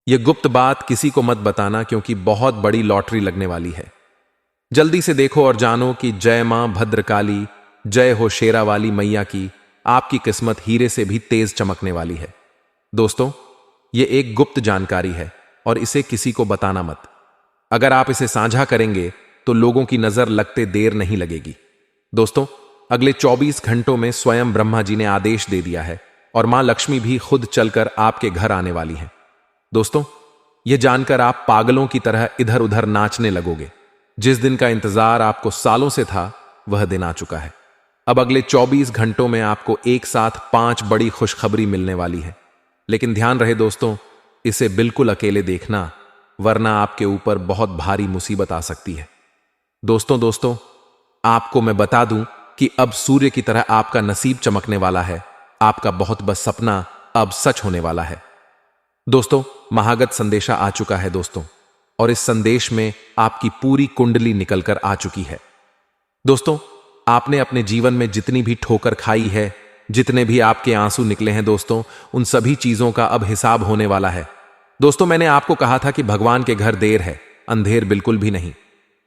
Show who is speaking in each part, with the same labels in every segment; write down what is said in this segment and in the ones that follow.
Speaker 1: यह गुप्त बात किसी को मत बताना, क्योंकि बहुत बड़ी लॉटरी लगने वाली है। जल्दी से देखो और जानो कि जय मां भद्रकाली, जय हो शेरा वाली मैया की, आपकी किस्मत हीरे से भी तेज चमकने वाली है। दोस्तों, यह एक गुप्त जानकारी है और इसे किसी को बताना मत। अगर आप इसे साझा करेंगे तो लोगों की नजर लगते देर नहीं लगेगी। दोस्तों, अगले 24 घंटों में स्वयं ब्रह्मा जी ने आदेश दे दिया है और मां लक्ष्मी भी खुद चलकर आपके घर आने वाली हैं। दोस्तों, यह जानकर आप पागलों की तरह इधर उधर नाचने लगोगे। जिस दिन का इंतजार आपको सालों से था, वह दिन आ चुका है। अब अगले 24 घंटों में आपको एक साथ 5 बड़ी खुशखबरी मिलने वाली है। लेकिन ध्यान रहे दोस्तों, इसे बिल्कुल अकेले देखना, वरना आपके ऊपर बहुत भारी मुसीबत आ सकती है। दोस्तों, आपको मैं बता दूं कि अब सूर्य की तरह आपका नसीब चमकने वाला है। आपका बहुत बस सपना अब सच होने वाला है। दोस्तों, महागत संदेशा आ चुका है दोस्तों, और इस संदेश में आपकी पूरी कुंडली निकलकर आ चुकी है। दोस्तों, आपने अपने जीवन में जितनी भी ठोकर खाई है, जितने भी आपके आंसू निकले हैं दोस्तों, उन सभी चीजों का अब हिसाब होने वाला है। दोस्तों, मैंने आपको कहा था कि भगवान के घर देर है, अंधेर बिल्कुल भी नहीं।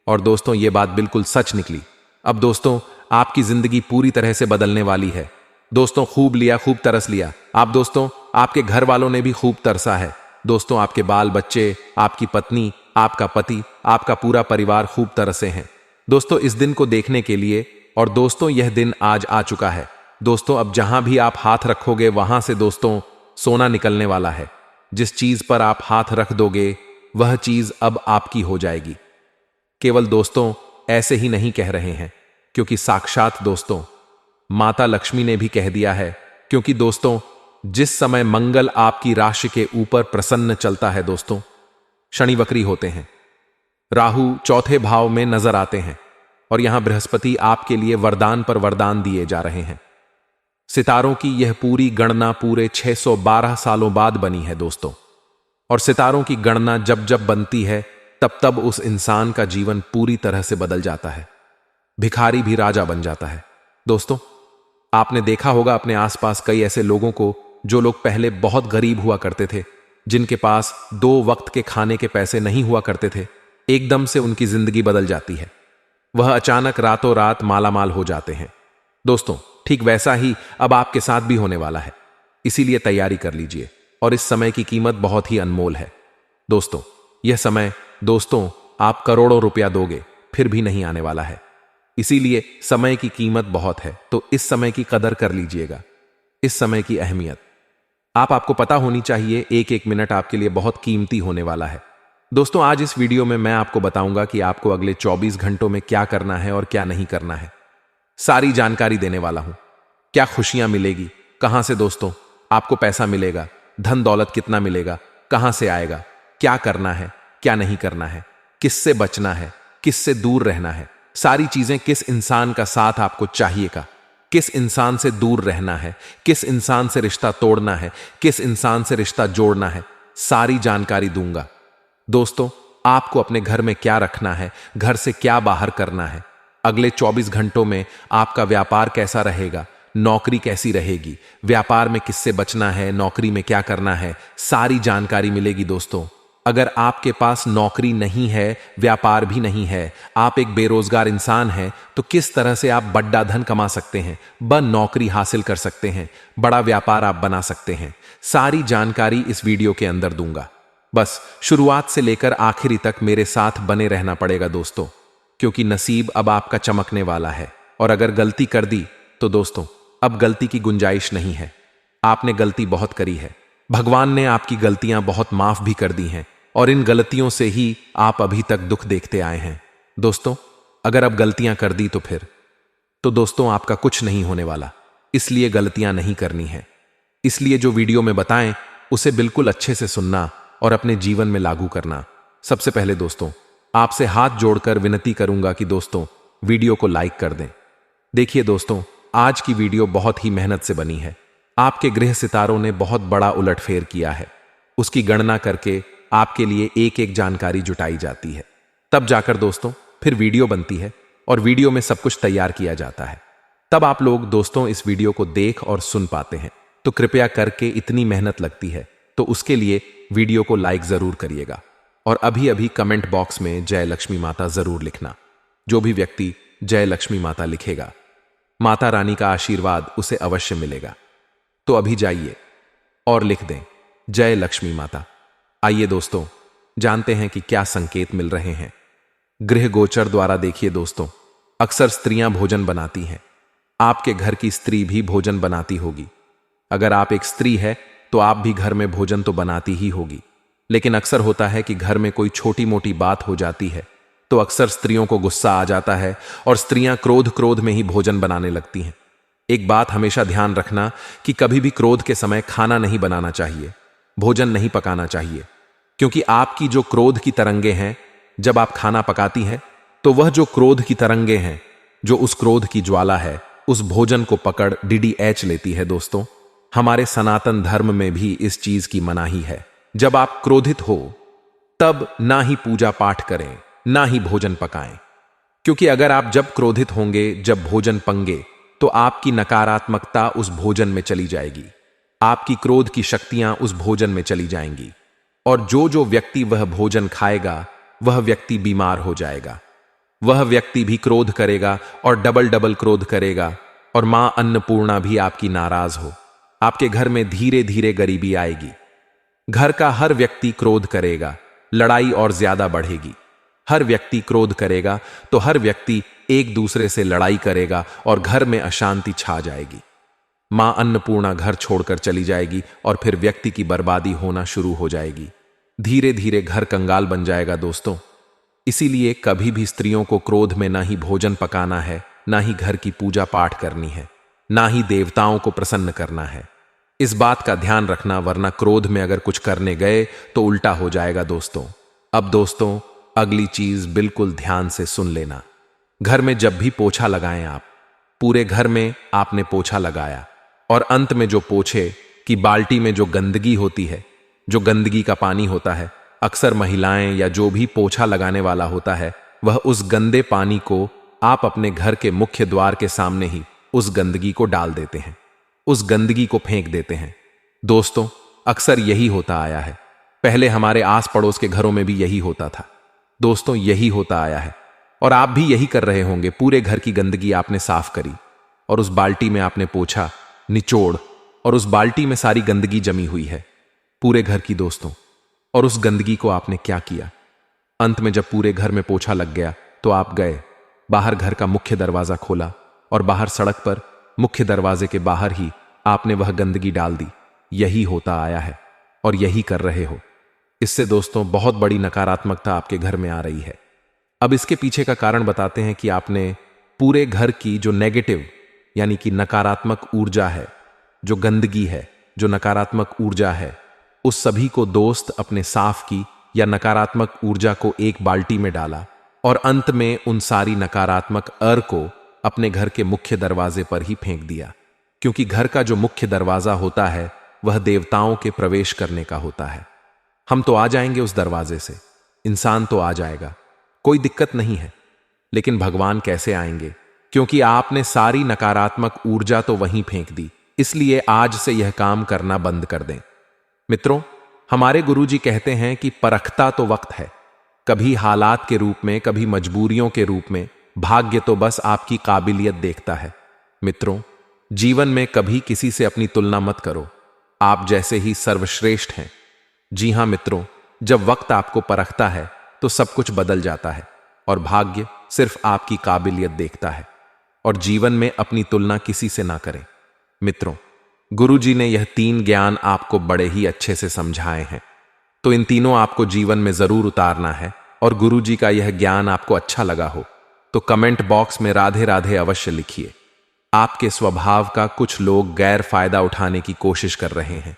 Speaker 1: और दोस्तों, यह बात बिल्कुल सच निकली। अब दोस्तों, आपकी जिंदगी पूरी तरह से बदलने वाली है। दोस्तों, खूब लिया, खूब तरस लिया। आप दोस्तों, आपके घर वालों ने भी खूब तरसा है। दोस्तों, आपके बाल बच्चे, आपकी पत्नी, आपका पति, आपका पूरा परिवार खूब तरसे हैं दोस्तों इस दिन को देखने के लिए। और दोस्तों, यह दिन आज आ चुका है। दोस्तों, अब जहां भी आप हाथ रखोगे वहां से दोस्तों सोना निकलने वाला है। जिस चीज पर आप हाथ रख दोगे वह चीज अब आपकी हो जाएगी। केवल दोस्तों ऐसे ही नहीं कह रहे हैं, क्योंकि साक्षात दोस्तों माता लक्ष्मी ने भी कह दिया है। क्योंकि दोस्तों, जिस समय मंगल आपकी राशि के ऊपर प्रसन्न चलता है दोस्तों, शनि वक्री होते हैं, राहु चौथे भाव में नजर आते हैं, और यहां बृहस्पति आपके लिए वरदान पर वरदान दिए जा रहे हैं। सितारों की यह पूरी गणना पूरे 612 सालों बाद बनी है दोस्तों। और सितारों की गणना जब जब बनती है, तब तब उस इंसान का जीवन पूरी तरह से बदल जाता है। भिखारी भी राजा बन जाता है। दोस्तों, आपने देखा होगा अपने आसपास कई ऐसे लोगों को, जो लोग पहले बहुत गरीब हुआ करते थे, जिनके पास 2 वक्त के खाने के पैसे नहीं हुआ करते थे। एकदम से उनकी जिंदगी बदल जाती है। वह अचानक रातों रात मालामाल हो जाते हैं। दोस्तों, ठीक वैसा ही अब आपके साथ भी होने वाला है। इसीलिए तैयारी कर लीजिए, और इस समय की कीमत बहुत ही अनमोल है। दोस्तों, यह समय दोस्तों आप करोड़ों रुपया दोगे फिर भी नहीं आने वाला है। इसीलिए समय की कीमत बहुत है, तो इस समय की कदर कर लीजिएगा। इस समय की अहमियत आपको पता होनी चाहिए। एक एक मिनट आपके लिए बहुत कीमती होने वाला है। दोस्तों, आज इस वीडियो में मैं आपको बताऊंगा कि आपको अगले 24 घंटों में क्या करना है और क्या नहीं करना है। सारी जानकारी देने वाला हूं। क्या खुशियां मिलेगी, कहां से दोस्तों आपको पैसा मिलेगा, धन दौलत कितना मिलेगा, कहां से आएगा, क्या करना है, क्या नहीं करना है, किससे बचना है, किससे दूर रहना है, सारी चीजें, किस इंसान का साथ आपको चाहिएगा, किस इंसान से दूर रहना है, किस इंसान से रिश्ता तोड़ना है, किस इंसान से रिश्ता जोड़ना है, सारी जानकारी दूंगा। दोस्तों, आपको अपने घर में क्या रखना है, घर से क्या बाहर करना है, अगले 24 घंटों में आपका व्यापार कैसा रहेगा, नौकरी कैसी रहेगी, व्यापार में किससे बचना है, नौकरी में क्या करना है, सारी जानकारी मिलेगी। दोस्तों, अगर आपके पास नौकरी नहीं है, व्यापार भी नहीं है, आप एक बेरोजगार इंसान हैं, तो किस तरह से आप बड़ा धन कमा सकते हैं, नौकरी हासिल कर सकते हैं, बड़ा व्यापार आप बना सकते हैं, सारी जानकारी इस वीडियो के अंदर दूंगा। बस शुरुआत से लेकर आखिरी तक मेरे साथ बने रहना पड़ेगा दोस्तों, क्योंकि नसीब अब आपका चमकने वाला है। और अगर गलती कर दी तो दोस्तों अब गलती की गुंजाइश नहीं है। आपने गलती बहुत करी है, भगवान ने आपकी गलतियां बहुत माफ भी कर दी हैं, और इन गलतियों से ही आप अभी तक दुख देखते आए हैं। दोस्तों, अगर अब गलतियां कर दी तो दोस्तों आपका कुछ नहीं होने वाला। इसलिए गलतियां नहीं करनी है। इसलिए जो वीडियो में बताएं उसे बिल्कुल अच्छे से सुनना और अपने जीवन में लागू करना। सबसे पहले दोस्तों आपसे हाथ जोड़कर विनती करूंगा कि दोस्तों वीडियो को लाइक कर दें। देखिए दोस्तों, आज की वीडियो बहुत ही मेहनत से बनी है। आपके गृह सितारों ने बहुत बड़ा उलटफेर किया है। उसकी गणना करके आपके लिए एक एक जानकारी जुटाई जाती है, तब जाकर दोस्तों फिर वीडियो बनती है, और वीडियो में सब कुछ तैयार किया जाता है। तब आप लोग दोस्तों इस वीडियो को देख और सुन पाते हैं। तो कृपया करके, इतनी मेहनत लगती है तो उसके लिए वीडियो को लाइक जरूर करिएगा और अभी अभी कमेंट बॉक्स में जय लक्ष्मी माता जरूर लिखना। जो भी व्यक्ति जय लक्ष्मी माता लिखेगा, माता रानी का आशीर्वाद उसे अवश्य मिलेगा। तो अभी जाइए और लिख दें जय लक्ष्मी माता। आइए दोस्तों, जानते हैं कि क्या संकेत मिल रहे हैं। गृह गोचर द्वारा देखिए दोस्तों, अक्सर स्त्रियां भोजन बनाती हैं। आपके घर की स्त्री भी भोजन बनाती होगी। अगर आप एक स्त्री है तो आप भी घर में भोजन तो बनाती ही होगी, लेकिन अक्सर होता है कि घर में कोई छोटी मोटी बात हो जाती है तो अक्सर स्त्रियों को गुस्सा आ जाता है और स्त्रियां क्रोध में ही भोजन बनाने लगती हैं। एक बात हमेशा ध्यान रखना कि कभी भी क्रोध के समय खाना नहीं बनाना चाहिए, भोजन नहीं पकाना चाहिए, क्योंकि आपकी जो क्रोध की तरंगे हैं, जब आप खाना पकाती हैं तो वह जो क्रोध की तरंगे हैं, जो उस क्रोध की ज्वाला है, उस भोजन को पकड़ DDH लेती है। दोस्तों, हमारे सनातन धर्म में भी इस चीज की मनाही है। जब आप क्रोधित हो तब ना ही पूजा पाठ करें, ना ही भोजन पकाएं, क्योंकि अगर आप जब क्रोधित होंगे, जब भोजन पंगे, तो आपकी नकारात्मकता उस भोजन में चली जाएगी, आपकी क्रोध की शक्तियां उस भोजन में चली जाएंगी और जो व्यक्ति वह भोजन खाएगा वह व्यक्ति बीमार हो जाएगा। वह व्यक्ति भी क्रोध करेगा और डबल क्रोध करेगा और मां अन्नपूर्णा भी आपकी नाराज हो। आपके घर में धीरे धीरे गरीबी आएगी। घर का हर व्यक्ति क्रोध करेगा, लड़ाई और ज्यादा बढ़ेगी। हर व्यक्ति क्रोध करेगा तो हर व्यक्ति एक दूसरे से लड़ाई करेगा और घर में अशांति छा जाएगी। मां अन्नपूर्णा घर छोड़कर चली जाएगी और फिर व्यक्ति की बर्बादी होना शुरू हो जाएगी। धीरे धीरे घर कंगाल बन जाएगा। दोस्तों, इसीलिए कभी भी स्त्रियों को क्रोध में ना ही भोजन पकाना है, ना ही घर की पूजा पाठ करनी है, ना ही देवताओं को प्रसन्न करना है। इस बात का ध्यान रखना, वरना क्रोध में अगर कुछ करने गए तो उल्टा हो जाएगा। दोस्तों, अब दोस्तों अगली चीज बिल्कुल ध्यान से सुन लेना। घर में जब भी पोछा लगाएं आप, पूरे घर में आपने पोछा लगाया और अंत में जो पोछे की बाल्टी में जो गंदगी होती है, जो गंदगी का पानी होता है, अक्सर महिलाएं या जो भी पोछा लगाने वाला होता है, वह उस गंदे पानी को आप अपने घर के मुख्य द्वार के सामने ही उस गंदगी को डाल देते हैं, उस गंदगी को फेंक देते हैं। दोस्तों, अक्सर यही होता आया है। पहले हमारे आस पड़ोस के घरों में भी यही होता था। दोस्तों, यही होता आया है और आप भी यही कर रहे होंगे। पूरे घर की गंदगी आपने साफ करी और उस बाल्टी में आपने पोछा निचोड़ और उस बाल्टी में सारी गंदगी जमी हुई है पूरे घर की। दोस्तों, और उस गंदगी को आपने क्या किया? अंत में जब पूरे घर में पोछा लग गया तो आप गए बाहर, घर का मुख्य दरवाजा खोला और बाहर सड़क पर मुख्य दरवाजे के बाहर ही आपने वह गंदगी डाल दी। यही होता आया है और यही कर रहे हो। इससे दोस्तों बहुत बड़ी नकारात्मकता आपके घर में आ रही है। अब इसके पीछे का कारण बताते हैं कि आपने पूरे घर की जो नेगेटिव यानी कि नकारात्मक ऊर्जा है, जो गंदगी है, जो नकारात्मक ऊर्जा है, उस सभी को दोस्त अपने साफ की या नकारात्मक ऊर्जा को एक बाल्टी में डाला और अंत में उन सारी नकारात्मक को अपने घर के मुख्य दरवाजे पर ही फेंक दिया। क्योंकि घर का जो मुख्य दरवाजा होता है वह देवताओं के प्रवेश करने का होता है। हम तो आ जाएंगे उस दरवाजे से, इंसान तो आ जाएगा, कोई दिक्कत नहीं है, लेकिन भगवान कैसे आएंगे? क्योंकि आपने सारी नकारात्मक ऊर्जा तो वहीं फेंक दी। इसलिए आज से यह काम करना बंद कर दें। मित्रों, हमारे गुरुजी कहते हैं कि परखता तो वक्त है, कभी हालात के रूप में, कभी मजबूरियों के रूप में, भाग्य तो बस आपकी काबिलियत देखता है। मित्रों, जीवन में कभी किसी से अपनी तुलना मत करो, आप जैसे ही सर्वश्रेष्ठ हैं। जी हां मित्रों, जब वक्त आपको परखता है तो सब कुछ बदल जाता है और भाग्य सिर्फ आपकी काबिलियत देखता है। और जीवन में अपनी तुलना किसी से ना करें। मित्रों, गुरुजी ने यह 3 ज्ञान आपको बड़े ही अच्छे से समझाए हैं, तो इन तीनों आपको जीवन में जरूर उतारना है। और गुरुजी का यह ज्ञान आपको अच्छा लगा हो तो कमेंट बॉक्स में राधे राधे अवश्य लिखिए। आपके स्वभाव का कुछ लोग गैर फायदा उठाने की कोशिश कर रहे हैं।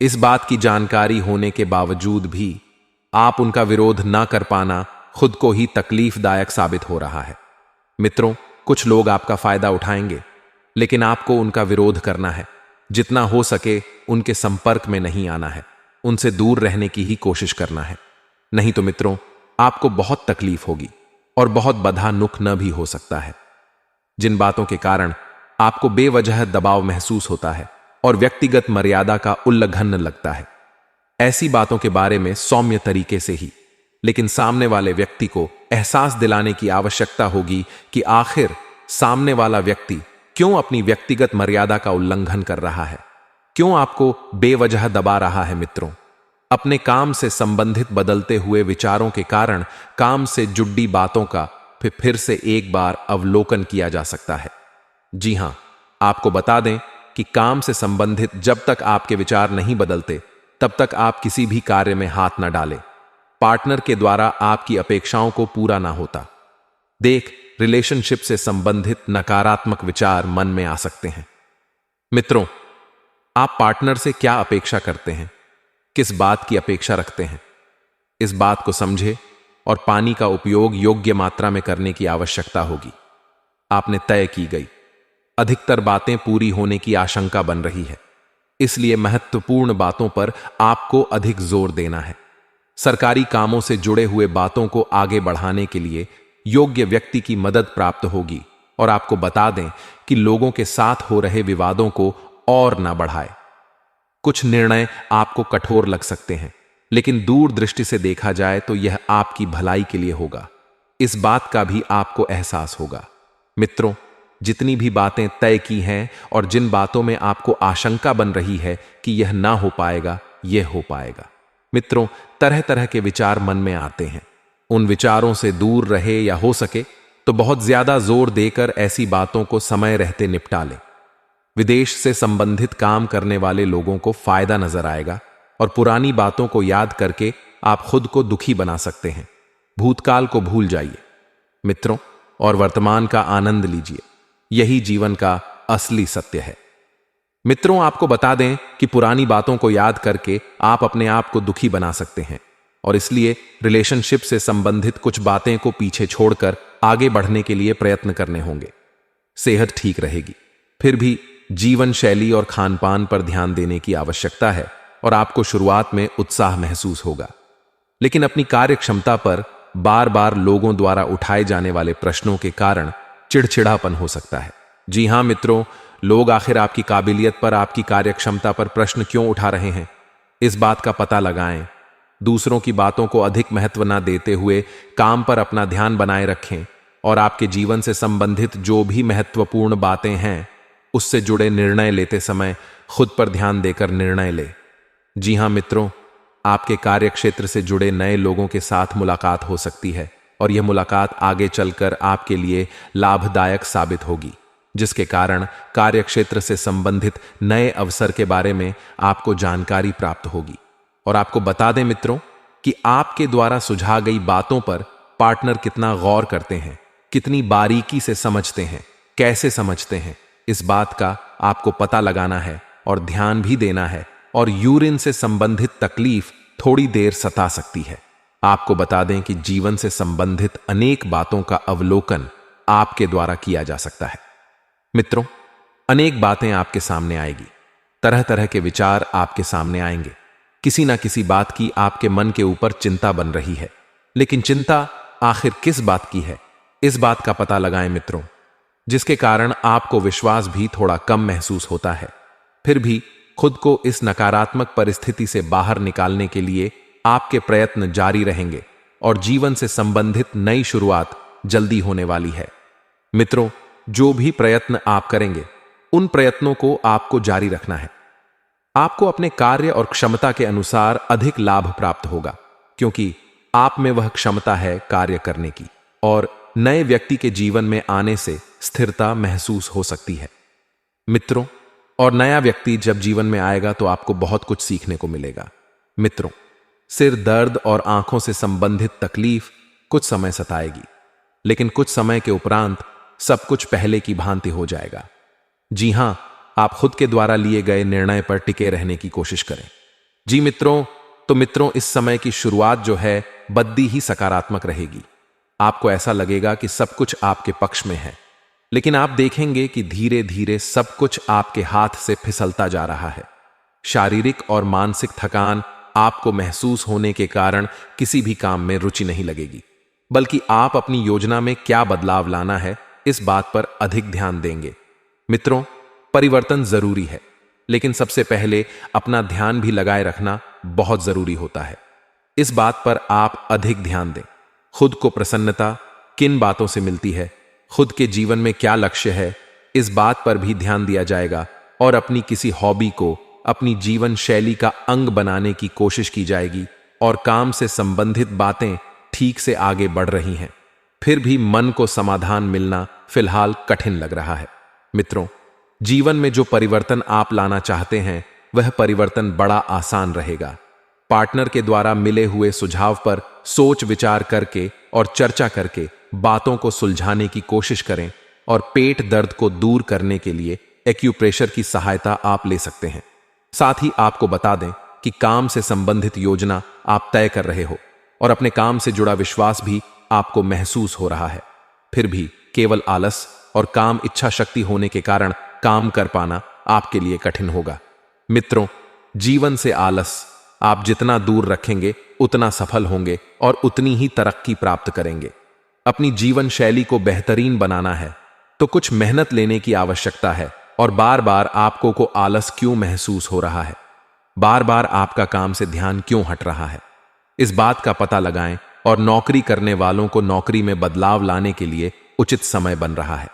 Speaker 1: इस बात की जानकारी होने के बावजूद भी आप उनका विरोध ना कर पाना खुद को ही तकलीफदायक साबित हो रहा है। मित्रों, कुछ लोग आपका फायदा उठाएंगे, लेकिन आपको उनका विरोध करना है। जितना हो सके उनके संपर्क में नहीं आना है, उनसे दूर रहने की ही कोशिश करना है। नहीं तो मित्रों, आपको बहुत तकलीफ होगी और बहुत बधा नुक न भी हो सकता है। जिन बातों के कारण आपको बेवजह दबाव महसूस होता है और व्यक्तिगत मर्यादा का उल्लंघन लगता है, ऐसी बातों के बारे में सौम्य तरीके से ही, लेकिन सामने वाले व्यक्ति को एहसास दिलाने की आवश्यकता होगी कि आखिर सामने वाला व्यक्ति क्यों अपनी व्यक्तिगत मर्यादा का उल्लंघन कर रहा है, क्यों आपको बेवजह दबा रहा है। मित्रों, अपने काम से संबंधित बदलते हुए विचारों के कारण काम से जुड़ी बातों का फिर से एक बार अवलोकन किया जा सकता है। जी हां, आपको बता दें कि काम से संबंधित जब तक आपके विचार नहीं बदलते तब तक आप किसी भी कार्य में हाथ न डालें। पार्टनर के द्वारा आपकी अपेक्षाओं को पूरा ना होता देख रिलेशनशिप से संबंधित नकारात्मक विचार मन में आ सकते हैं। मित्रों, आप पार्टनर से क्या अपेक्षा करते हैं, किस बात की अपेक्षा रखते हैं, इस बात को समझे और पानी का उपयोग योग्य मात्रा में करने की आवश्यकता होगी। आपने तय की गई अधिकतर बातें पूरी होने की आशंका बन रही है, इसलिए महत्वपूर्ण बातों पर आपको अधिक जोर देना है। सरकारी कामों से जुड़े हुए बातों को आगे बढ़ाने के लिए योग्य व्यक्ति की मदद प्राप्त होगी और आपको बता दें कि लोगों के साथ हो रहे विवादों को और ना बढ़ाए। कुछ निर्णय आपको कठोर लग सकते हैं, लेकिन दूर दृष्टि से देखा जाए तो यह आपकी भलाई के लिए होगा। इस बात का भी आपको एहसास होगा। मित्रों, जितनी भी बातें तय की हैं और जिन बातों में आपको आशंका बन रही है कि यह ना हो पाएगा, यह हो पाएगा। मित्रों, तरह तरह के विचार मन में आते हैं। उन विचारों से दूर रहे या हो सके तो बहुत ज्यादा जोर देकर ऐसी बातों को समय रहते निपटा लें। विदेश से संबंधित काम करने वाले लोगों को फायदा नजर आएगा और पुरानी बातों को याद करके आप खुद को दुखी बना सकते हैं। भूतकाल को भूल जाइए मित्रों और वर्तमान का आनंद लीजिए। यही जीवन का असली सत्य है। मित्रों, आपको बता दें कि पुरानी बातों को याद करके आप अपने आप को दुखी बना सकते हैं और इसलिए रिलेशनशिप से संबंधित कुछ बातें को पीछे छोड़कर आगे बढ़ने के लिए प्रयत्न करने होंगे। सेहत ठीक रहेगी, फिर भी जीवन शैली और खान पान पर ध्यान देने की आवश्यकता है और आपको शुरुआत में उत्साह महसूस होगा, लेकिन अपनी कार्य क्षमता पर बार बार लोगों द्वारा उठाए जाने वाले प्रश्नों के कारण चिड़चिड़ापन हो सकता है। जी हां मित्रों, लोग आखिर आपकी काबिलियत पर, आपकी कार्यक्षमता पर प्रश्न क्यों उठा रहे हैं, इस बात का पता लगाएं। दूसरों की बातों को अधिक महत्व न देते हुए काम पर अपना ध्यान बनाए रखें और आपके जीवन से संबंधित जो भी महत्वपूर्ण बातें हैं उससे जुड़े निर्णय लेते समय खुद पर ध्यान देकर निर्णय लें। जी हां मित्रों, आपके कार्यक्षेत्र से जुड़े नए लोगों के साथ मुलाकात हो सकती है और यह मुलाकात आगे चलकर आपके लिए लाभदायक साबित होगी, जिसके कारण कार्यक्षेत्र से संबंधित नए अवसर के बारे में आपको जानकारी प्राप्त होगी। और आपको बता दें मित्रों कि आपके द्वारा सुझा गई बातों पर पार्टनर कितना गौर करते हैं, कितनी बारीकी से समझते हैं, कैसे समझते हैं, इस बात का आपको पता लगाना है और ध्यान भी देना है। और यूरिन से संबंधित तकलीफ थोड़ी देर सता सकती है। आपको बता दें कि जीवन से संबंधित अनेक बातों का अवलोकन आपके द्वारा किया जा सकता है। मित्रों, अनेक बातें आपके सामने आएगी, तरह तरह के विचार आपके सामने आएंगे। किसी ना किसी बात की आपके मन के ऊपर चिंता बन रही है, लेकिन चिंता आखिर किस बात की है, इस बात का पता लगाएं मित्रों, जिसके कारण आपको विश्वास भी थोड़ा कम महसूस होता है। फिर भी खुद को इस नकारात्मक परिस्थिति से बाहर निकालने के लिए आपके प्रयत्न जारी रहेंगे और जीवन से संबंधित नई शुरुआत जल्दी होने वाली है। मित्रों, जो भी प्रयत्न आप करेंगे उन प्रयत्नों को आपको जारी रखना है। आपको अपने कार्य और क्षमता के अनुसार अधिक लाभ प्राप्त होगा, क्योंकि आप में वह क्षमता है कार्य करने की, और नए व्यक्ति के जीवन में आने से स्थिरता महसूस हो सकती है। मित्रों, और नया व्यक्ति जब जीवन में आएगा तो आपको बहुत कुछ सीखने को मिलेगा। मित्रों, सिर दर्द और आंखों से संबंधित तकलीफ कुछ समय सताएगी, लेकिन कुछ समय के उपरांत सब कुछ पहले की भांति हो जाएगा। जी हां, आप खुद के द्वारा लिए गए निर्णय पर टिके रहने की कोशिश करें। जी मित्रों, तो मित्रों, इस समय की शुरुआत जो है बद्दी ही सकारात्मक रहेगी। आपको ऐसा लगेगा कि सब कुछ आपके पक्ष में है, लेकिन आप देखेंगे कि धीरे धीरे सब कुछ आपके हाथ से फिसलता जा रहा है। शारीरिक और मानसिक थकान आपको महसूस होने के कारण किसी भी काम में रुचि नहीं लगेगी, बल्कि आप अपनी योजना में क्या बदलाव लाना है इस बात पर अधिक ध्यान देंगे। मित्रों, परिवर्तन जरूरी है, लेकिन सबसे पहले अपना ध्यान भी लगाए रखना बहुत जरूरी होता है। इस बात पर आप अधिक ध्यान दें। खुद को प्रसन्नता किन बातों से मिलती है, खुद के जीवन में क्या लक्ष्य है, इस बात पर भी ध्यान दिया जाएगा और अपनी किसी हॉबी को अपनी जीवन शैली का अंग बनाने की कोशिश की जाएगी और काम से संबंधित बातें ठीक से आगे बढ़ रही हैं। फिर भी मन को समाधान मिलना फिलहाल कठिन लग रहा है। मित्रों, जीवन में जो परिवर्तन आप लाना चाहते हैं वह परिवर्तन बड़ा आसान रहेगा। पार्टनर के द्वारा मिले हुए सुझाव पर सोच विचार करके और चर्चा करके बातों को सुलझाने की कोशिश करें और पेट दर्द को दूर करने के लिए एक्यूप्रेशर की सहायता आप ले सकते हैं। साथ ही आपको बता दें कि काम से संबंधित योजना आप तय कर रहे हो और अपने काम से जुड़ा विश्वास भी आपको महसूस हो रहा है। फिर भी केवल आलस और काम इच्छा शक्ति होने के कारण काम कर पाना आपके लिए कठिन होगा। मित्रों, जीवन से आलस आप जितना दूर रखेंगे उतना सफल होंगे और उतनी ही तरक्की प्राप्त करेंगे। अपनी जीवन शैली को बेहतरीन बनाना है तो कुछ मेहनत लेने की आवश्यकता है। और बार बार आपको को आलस क्यों महसूस हो रहा है, बार बार आपका काम से ध्यान क्यों हट रहा है, इस बात का पता लगाएं और नौकरी करने वालों को नौकरी में बदलाव लाने के लिए उचित समय बन रहा है।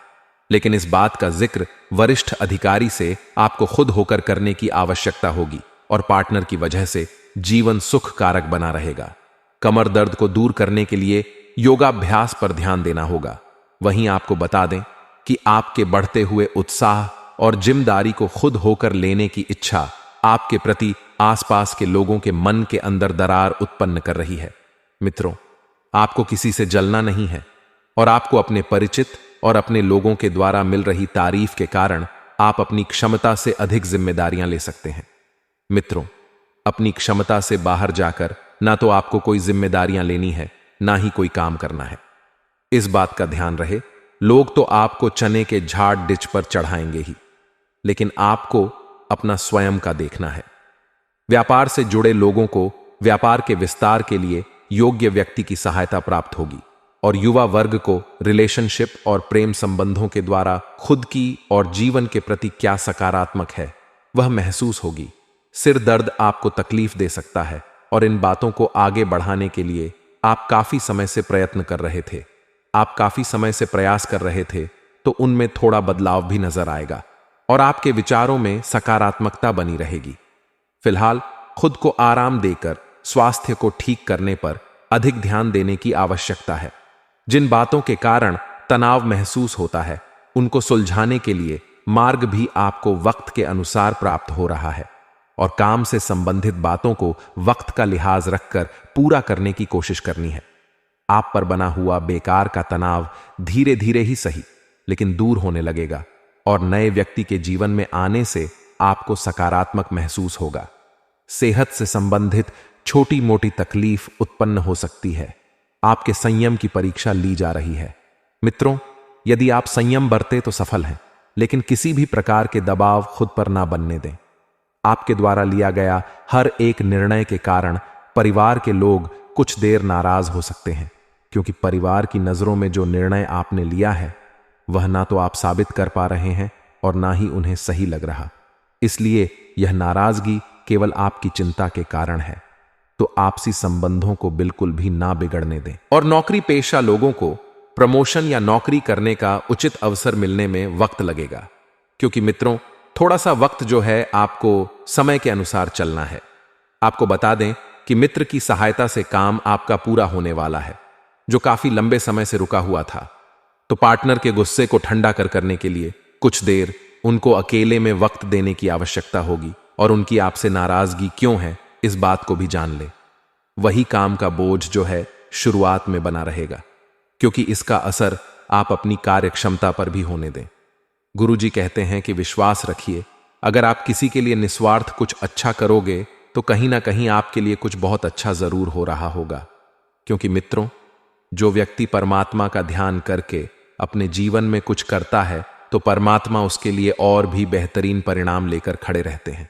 Speaker 1: लेकिन इस बात का जिक्र वरिष्ठ अधिकारी से आपको खुद होकर करने की आवश्यकता होगी और पार्टनर की वजह से जीवन सुख कारक बना रहेगा। कमर दर्द को दूर करने के लिए योगाभ्यास पर ध्यान देना होगा। वहीं आपको बता दें कि आपके बढ़ते हुए उत्साह और जिम्मेदारी को खुद होकर लेने की इच्छा आपके प्रति आसपास के लोगों के मन के अंदर दरार उत्पन्न कर रही है। मित्रों, आपको किसी से जलना नहीं है और आपको अपने परिचित और अपने लोगों के द्वारा मिल रही तारीफ के कारण आप अपनी क्षमता से अधिक जिम्मेदारियां ले सकते हैं। मित्रों, अपनी क्षमता से बाहर जाकर ना तो आपको कोई जिम्मेदारियां लेनी है, ना ही कोई काम करना है। इस बात का ध्यान रहे, लोग तो आपको चने के झाड़ डिच पर चढ़ाएंगे ही, लेकिन आपको अपना स्वयं का देखना है। व्यापार से जुड़े लोगों को व्यापार के विस्तार के लिए योग्य व्यक्ति की सहायता प्राप्त होगी और युवा वर्ग को रिलेशनशिप और प्रेम संबंधों के द्वारा खुद की और जीवन के प्रति क्या सकारात्मक है वह महसूस होगी। सिर दर्द आपको तकलीफ दे सकता है और इन बातों को आगे बढ़ाने के लिए आप काफी समय से प्रयत्न कर रहे थे, आप काफी समय से प्रयास कर रहे थे, तो उनमें थोड़ा बदलाव भी नजर आएगा और आपके विचारों में सकारात्मकता बनी रहेगी। फिलहाल खुद को आराम देकर स्वास्थ्य को ठीक करने पर अधिक ध्यान देने की आवश्यकता है। जिन बातों के कारण तनाव महसूस होता है उनको सुलझाने के लिए मार्ग भी आपको वक्त के अनुसार प्राप्त हो रहा है और काम से संबंधित बातों को वक्त का लिहाज रखकर पूरा करने की कोशिश करनी है। आप पर बना हुआ बेकार का तनाव धीरे धीरे ही सही लेकिन दूर होने लगेगा और नए व्यक्ति के जीवन में आने से आपको सकारात्मक महसूस होगा। सेहत से संबंधित छोटी मोटी तकलीफ उत्पन्न हो सकती है। आपके संयम की परीक्षा ली जा रही है। मित्रों, यदि आप संयम बरते तो सफल हैं, लेकिन किसी भी प्रकार के दबाव खुद पर ना बनने दें। आपके द्वारा लिया गया हर एक निर्णय के कारण परिवार के लोग कुछ देर नाराज हो सकते हैं, क्योंकि परिवार की नजरों में जो निर्णय आपने लिया है वह ना तो आप साबित कर पा रहे हैं और ना ही उन्हें सही लग रहा। इसलिए यह नाराजगी केवल आपकी चिंता के कारण है। तो आपसी संबंधों को बिल्कुल भी ना बिगड़ने दें। और नौकरी पेशा लोगों को प्रमोशन या नौकरी करने का उचित अवसर मिलने में वक्त लगेगा, क्योंकि मित्रों थोड़ा सा वक्त जो है आपको समय के अनुसार चलना है। आपको बता दें कि मित्र की सहायता से काम आपका पूरा होने वाला है जो काफी लंबे समय से रुका हुआ था। तो पार्टनर के गुस्से को ठंडा करने के लिए कुछ देर उनको अकेले में वक्त देने की आवश्यकता होगी और उनकी आपसे नाराजगी क्यों है इस बात को भी जान ले। वही काम का बोझ जो है शुरुआत में बना रहेगा, क्योंकि इसका असर आप अपनी कार्यक्षमता पर भी होने दें। गुरुजी कहते हैं कि विश्वास रखिए, अगर आप किसी के लिए निस्वार्थ कुछ अच्छा करोगे तो कहीं ना कहीं आपके लिए कुछ बहुत अच्छा जरूर हो रहा होगा। क्योंकि मित्रों, जो व्यक्ति परमात्मा का ध्यान करके अपने जीवन में कुछ करता है तो परमात्मा उसके लिए और भी बेहतरीन परिणाम लेकर खड़े रहते हैं।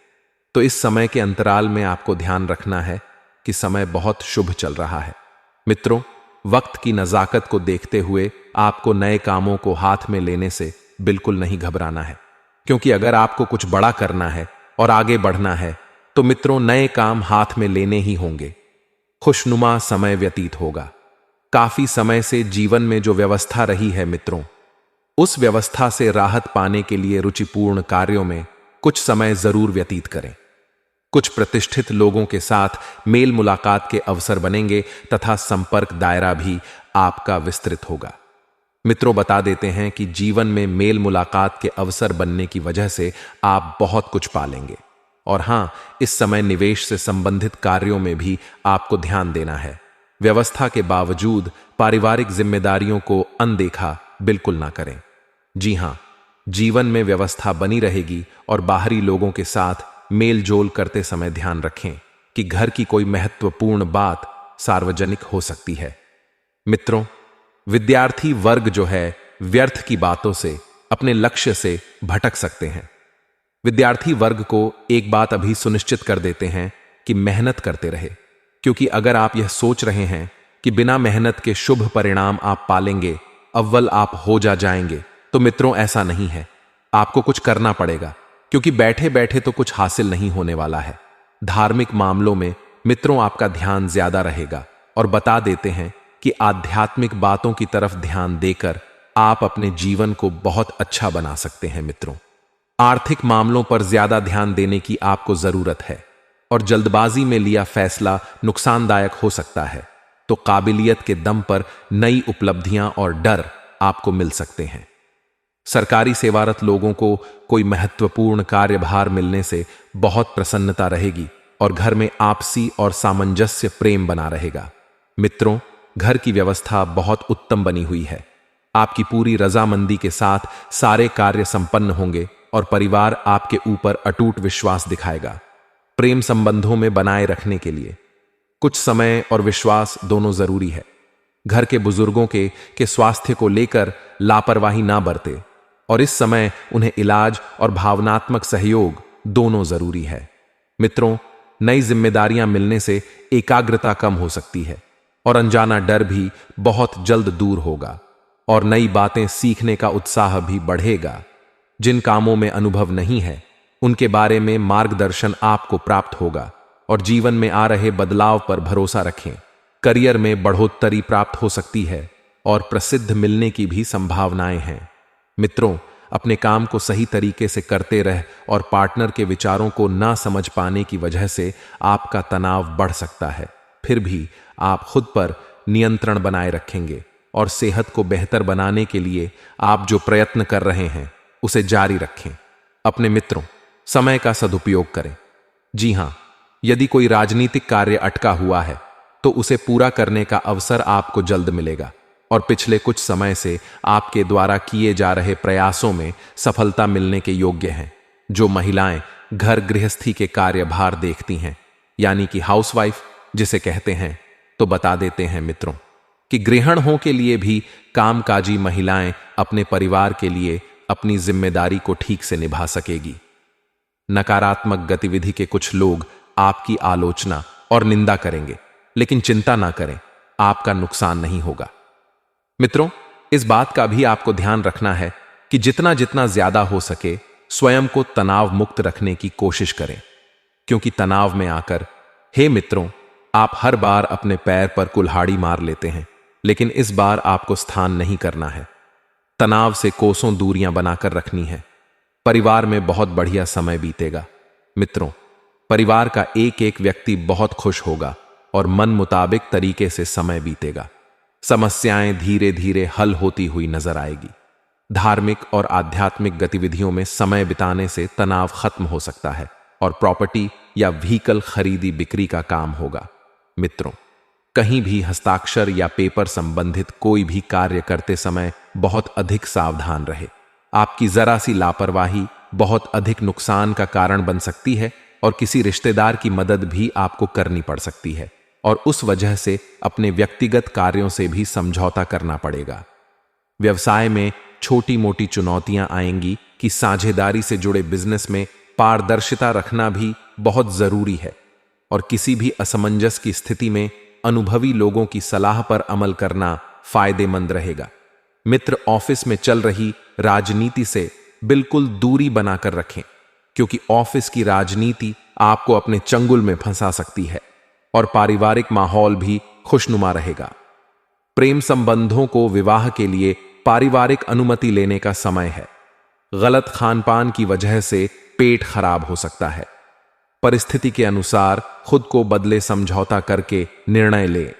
Speaker 1: तो इस समय के अंतराल में आपको ध्यान रखना है कि समय बहुत शुभ चल रहा है। मित्रों, वक्त की नजाकत को देखते हुए आपको नए कामों को हाथ में लेने से बिल्कुल नहीं घबराना है, क्योंकि अगर आपको कुछ बड़ा करना है और आगे बढ़ना है तो मित्रों नए काम हाथ में लेने ही होंगे। खुशनुमा समय व्यतीत होगा। काफी समय से जीवन में जो व्यवस्था रही है मित्रों, उस व्यवस्था से राहत पाने के लिए रुचिपूर्ण कार्यों में कुछ समय जरूर व्यतीत करें। कुछ प्रतिष्ठित लोगों के साथ मेल मुलाकात के अवसर बनेंगे तथा संपर्क दायरा भी आपका विस्तृत होगा। मित्रों बता देते हैं कि जीवन में मेल मुलाकात के अवसर बनने की वजह से आप बहुत कुछ पालेंगे। और हां, इस समय निवेश से संबंधित कार्यों में भी आपको ध्यान देना है। व्यवस्था के बावजूद पारिवारिक जिम्मेदारियों को अनदेखा बिल्कुल ना करें। जी हां, जीवन में व्यवस्था बनी रहेगी और बाहरी लोगों के साथ मेल जोल करते समय ध्यान रखें कि घर की कोई महत्वपूर्ण बात सार्वजनिक हो सकती है। मित्रों, विद्यार्थी वर्ग जो है व्यर्थ की बातों से अपने लक्ष्य से भटक सकते हैं। विद्यार्थी वर्ग को एक बात अभी सुनिश्चित कर देते हैं कि मेहनत करते रहे, क्योंकि अगर आप यह सोच रहे हैं कि बिना मेहनत के शुभ परिणाम आप पालेंगे, अव्वल आप हो जाएंगे, तो मित्रों ऐसा नहीं है। आपको कुछ करना पड़ेगा, क्योंकि बैठे बैठे तो कुछ हासिल नहीं होने वाला है। धार्मिक मामलों में मित्रों आपका ध्यान ज्यादा रहेगा और बता देते हैं कि आध्यात्मिक बातों की तरफ ध्यान देकर आप अपने जीवन को बहुत अच्छा बना सकते हैं। मित्रों, आर्थिक मामलों पर ज्यादा ध्यान देने की आपको जरूरत है और जल्दबाजी में लिया फैसला नुकसानदायक हो सकता है, तो काबिलियत के दम पर नई उपलब्धियां और डर आपको मिल सकते हैं। सरकारी सेवारत लोगों को कोई महत्वपूर्ण कार्यभार मिलने से बहुत प्रसन्नता रहेगी और घर में आपसी और सामंजस्य प्रेम बना रहेगा। मित्रों, घर की व्यवस्था बहुत उत्तम बनी हुई है। आपकी पूरी रजामंदी के साथ सारे कार्य संपन्न होंगे और परिवार आपके ऊपर अटूट विश्वास दिखाएगा। प्रेम संबंधों में बनाए रखने के लिए कुछ समय और विश्वास दोनों जरूरी है। घर के बुजुर्गों के स्वास्थ्य को लेकर लापरवाही ना बरते और इस समय उन्हें इलाज और भावनात्मक सहयोग दोनों जरूरी है। मित्रों, नई जिम्मेदारियां मिलने से एकाग्रता कम हो सकती है और अनजाना डर भी बहुत जल्द दूर होगा और नई बातें सीखने का उत्साह भी बढ़ेगा। जिन कामों में अनुभव नहीं है, उनके बारे में मार्गदर्शन आपको प्राप्त होगा और जीवन में आ रहे बदलाव पर भरोसा रखें। करियर में बढ़ोतरी प्राप्त हो सकती है और प्रसिद्ध मिलने की भी संभावनाएं हैं। मित्रों, अपने काम को सही तरीके से करते रह और पार्टनर के विचारों को ना समझ पाने की वजह से आपका तनाव बढ़ सकता है। फिर भी आप खुद पर नियंत्रण बनाए रखेंगे और सेहत को बेहतर बनाने के लिए आप जो प्रयत्न कर रहे हैं उसे जारी रखें। अपने मित्रों, समय का सदुपयोग करें। जी हां, यदि कोई राजनीतिक कार्य अटका हुआ है तो उसे पूरा करने का अवसर आपको जल्द मिलेगा और पिछले कुछ समय से आपके द्वारा किए जा रहे प्रयासों में सफलता मिलने के योग्य हैं। जो महिलाएं घर गृहस्थी के कार्यभार देखती हैं, यानी कि हाउसवाइफ जिसे कहते हैं, तो बता देते हैं मित्रों कि गृहिणों के लिए भी कामकाजी महिलाएं अपने परिवार के लिए अपनी जिम्मेदारी को ठीक से निभा सकेगी। नकारात्मक गतिविधि के कुछ लोग आपकी आलोचना और निंदा करेंगे, लेकिन चिंता ना करें, आपका नुकसान नहीं होगा। मित्रों, इस बात का भी आपको ध्यान रखना है कि जितना जितना ज्यादा हो सके स्वयं को तनाव मुक्त रखने की कोशिश करें, क्योंकि तनाव में आकर, हे मित्रों, आप हर बार अपने पैर पर कुल्हाड़ी मार लेते हैं, लेकिन इस बार आपको स्थान नहीं करना है। तनाव से कोसों दूरियां बनाकर रखनी है। परिवार में बहुत बढ़िया समय बीतेगा। मित्रों, परिवार का एक एक व्यक्ति बहुत खुश होगा और मन मुताबिक तरीके से समय बीतेगा। समस्याएं धीरे धीरे हल होती हुई नजर आएगी। धार्मिक और आध्यात्मिक गतिविधियों में समय बिताने से तनाव खत्म हो सकता है और प्रॉपर्टी या व्हीकल खरीदी बिक्री का काम होगा। मित्रों, कहीं भी हस्ताक्षर या पेपर संबंधित कोई भी कार्य करते समय बहुत अधिक सावधान रहे। आपकी जरा सी लापरवाही बहुत अधिक नुकसान का कारण बन सकती है और किसी रिश्तेदार की मदद भी आपको करनी पड़ सकती है और उस वजह से अपने व्यक्तिगत कार्यों से भी समझौता करना पड़ेगा। व्यवसाय में छोटी मोटी चुनौतियां आएंगी कि साझेदारी से जुड़े बिजनेस में पारदर्शिता रखना भी बहुत जरूरी है और किसी भी असमंजस की स्थिति में अनुभवी लोगों की सलाह पर अमल करना फायदेमंद रहेगा। मित्र, ऑफिस में चल रही राजनीति से बिल्कुल दूरी बनाकर रखें। क्योंकि ऑफिस की राजनीति आपको अपने चंगुल में फंसा सकती है और पारिवारिक माहौल भी खुशनुमा रहेगा। प्रेम संबंधों को विवाह के लिए पारिवारिक अनुमति लेने का समय है। गलत खानपान की वजह से पेट खराब हो सकता है। परिस्थिति के अनुसार खुद को बदले समझौता करके निर्णय लें।